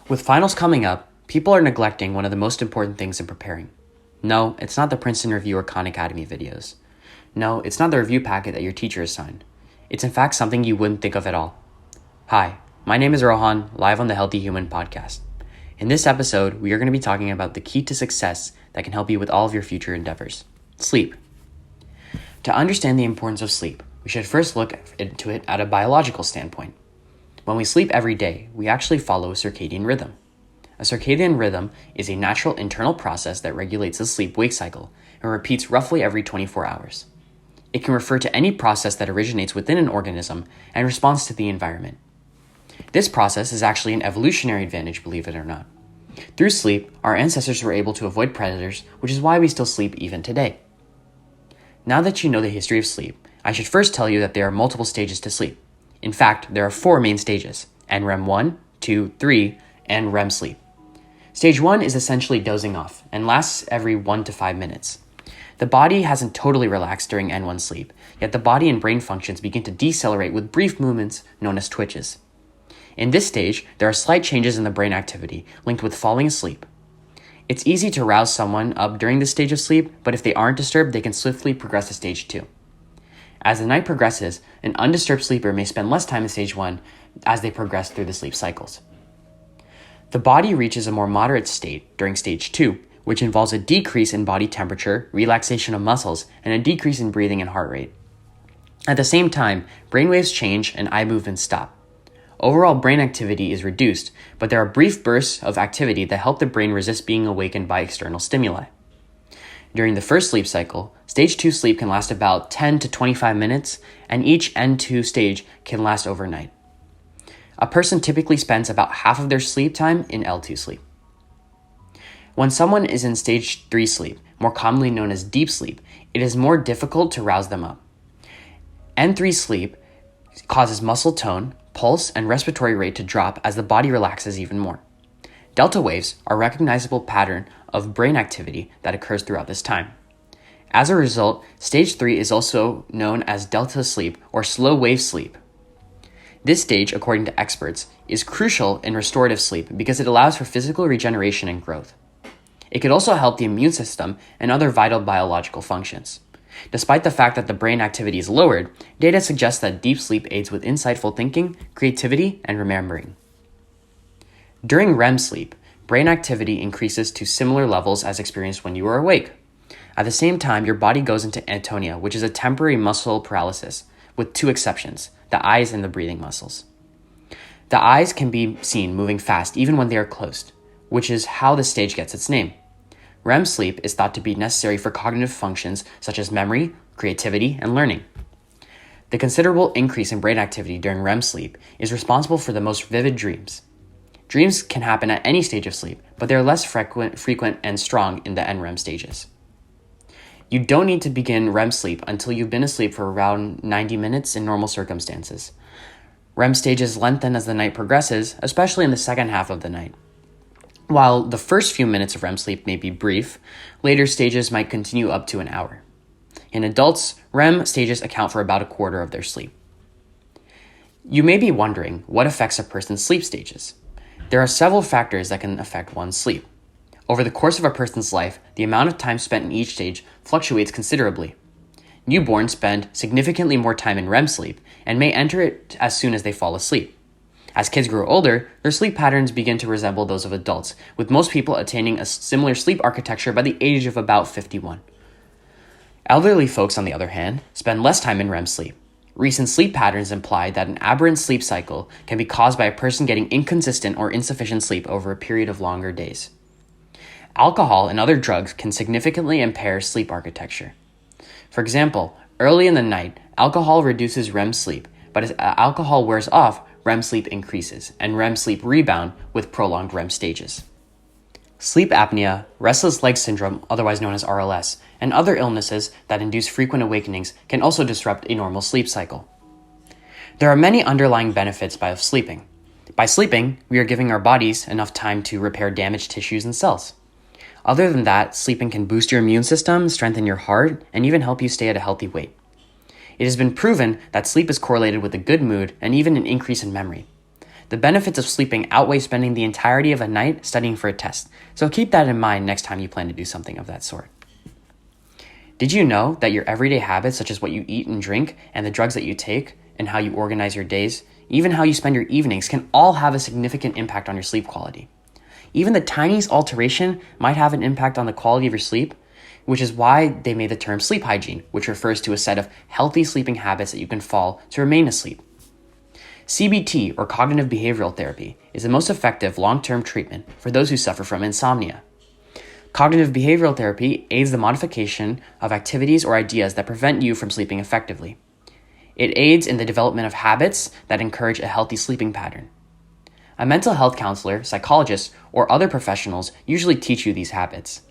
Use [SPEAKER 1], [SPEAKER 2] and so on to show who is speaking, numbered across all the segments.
[SPEAKER 1] With finals coming up, people are neglecting one of the most important things in preparing. No, it's not the Princeton Review or Khan Academy videos. No, it's not the review packet that your teacher assigned. It's in fact something you wouldn't think of at all. Hi, my name is Rohan, live on the Healthy Human podcast. In this episode, we are going to be talking about the key to success that can help you with all of your future endeavors: sleep. To understand the importance of sleep, we should first look into it at a biological standpoint. When we sleep every day, we actually follow a circadian rhythm. A circadian rhythm is a natural internal process that regulates the sleep-wake cycle and repeats roughly every 24 hours. It can refer to any process that originates within an organism and responds to the environment. This process is actually an evolutionary advantage, believe it or not. Through sleep, our ancestors were able to avoid predators, which is why we still sleep even today. Now that you know the history of sleep, I should first tell you that there are multiple stages to sleep. In fact, there are 4 main stages: NREM 1, 2, 3, and REM sleep. Stage 1 is essentially dozing off and lasts every 1 to 5 minutes. The body hasn't totally relaxed during N1 sleep, yet the body and brain functions begin to decelerate with brief movements known as twitches. In this stage, there are slight changes in the brain activity linked with falling asleep. It's easy to rouse someone up during this stage of sleep, but if they aren't disturbed, they can swiftly progress to stage 2. As the night progresses, an undisturbed sleeper may spend less time in stage 1 as they progress through the sleep cycles. The body reaches a more moderate state during stage 2, which involves a decrease in body temperature, relaxation of muscles, and a decrease in breathing and heart rate. At the same time, brainwaves change and eye movements stop. Overall brain activity is reduced, but there are brief bursts of activity that help the brain resist being awakened by external stimuli. During the first sleep cycle, stage 2 sleep can last about 10 to 25 minutes, and each N2 stage can last overnight. A person typically spends about half of their sleep time in L2 sleep. When someone is in stage 3 sleep, more commonly known as deep sleep, it is more difficult to rouse them up. N3 sleep causes muscle tone, pulse, and respiratory rate to drop as the body relaxes even more. Delta waves are a recognizable pattern of brain activity that occurs throughout this time. As a result, stage 3 is also known as delta sleep or slow wave sleep. This stage, according to experts, is crucial in restorative sleep because it allows for physical regeneration and growth. It could also help the immune system and other vital biological functions. Despite the fact that the brain activity is lowered, data suggests that deep sleep aids with insightful thinking, creativity, and remembering. During REM sleep, brain activity increases to similar levels as experienced when you are awake. At the same time, your body goes into atonia, which is a temporary muscle paralysis, with 2 exceptions: the eyes and the breathing muscles. The eyes can be seen moving fast even when they are closed, which is how the stage gets its name. REM sleep is thought to be necessary for cognitive functions such as memory, creativity, and learning. The considerable increase in brain activity during REM sleep is responsible for the most vivid dreams. Dreams can happen at any stage of sleep, but they're less frequent and strong in the NREM stages. You don't need to begin REM sleep until you've been asleep for around 90 minutes in normal circumstances. REM stages lengthen as the night progresses, especially in the second half of the night. While the first few minutes of REM sleep may be brief, later stages might continue up to an hour. In adults, REM stages account for about a quarter of their sleep. You may be wondering what affects a person's sleep stages. There are several factors that can affect one's sleep. Over the course of a person's life, the amount of time spent in each stage fluctuates considerably. Newborns spend significantly more time in REM sleep and may enter it as soon as they fall asleep. As kids grow older, their sleep patterns begin to resemble those of adults, with most people attaining a similar sleep architecture by the age of about 51. Elderly folks, on the other hand, spend less time in REM sleep. Recent sleep patterns imply that an aberrant sleep cycle can be caused by a person getting inconsistent or insufficient sleep over a period of longer days. Alcohol and other drugs can significantly impair sleep architecture. For example, early in the night, alcohol reduces REM sleep, but as alcohol wears off, REM sleep increases, and REM sleep rebound with prolonged REM stages. Sleep apnea, restless leg syndrome, otherwise known as RLS, and other illnesses that induce frequent awakenings can also disrupt a normal sleep cycle. There are many underlying benefits of sleeping. By sleeping, we are giving our bodies enough time to repair damaged tissues and cells. Other than that, sleeping can boost your immune system, strengthen your heart, and even help you stay at a healthy weight. It has been proven that sleep is correlated with a good mood and even an increase in memory. The benefits of sleeping outweigh spending the entirety of a night studying for a test, so keep that in mind next time you plan to do something of that sort. Did you know that your everyday habits, such as what you eat and drink, and the drugs that you take, and how you organize your days, even how you spend your evenings, can all have a significant impact on your sleep quality? Even the tiniest alteration might have an impact on the quality of your sleep, which is why they made the term sleep hygiene, which refers to a set of healthy sleeping habits that you can follow to remain asleep. CBT, or cognitive behavioral therapy, is the most effective long-term treatment for those who suffer from insomnia. Cognitive behavioral therapy aids the modification of activities or ideas that prevent you from sleeping effectively. It aids in the development of habits that encourage a healthy sleeping pattern. A mental health counselor, psychologist, or other professionals usually teach you these habits.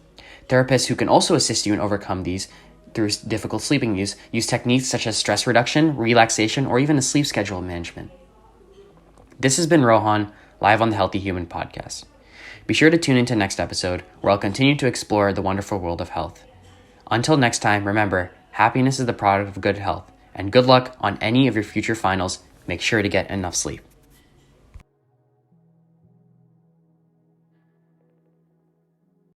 [SPEAKER 1] Therapists who can also assist you in overcome these through difficult sleeping use techniques such as stress reduction, relaxation, or even a sleep schedule management. This has been Rohan, live on the Healthy Human podcast. Be sure to tune into next episode, where I'll continue to explore the wonderful world of health. Until next time, remember, happiness is the product of good health, and good luck on any of your future finals. Make sure to get enough sleep.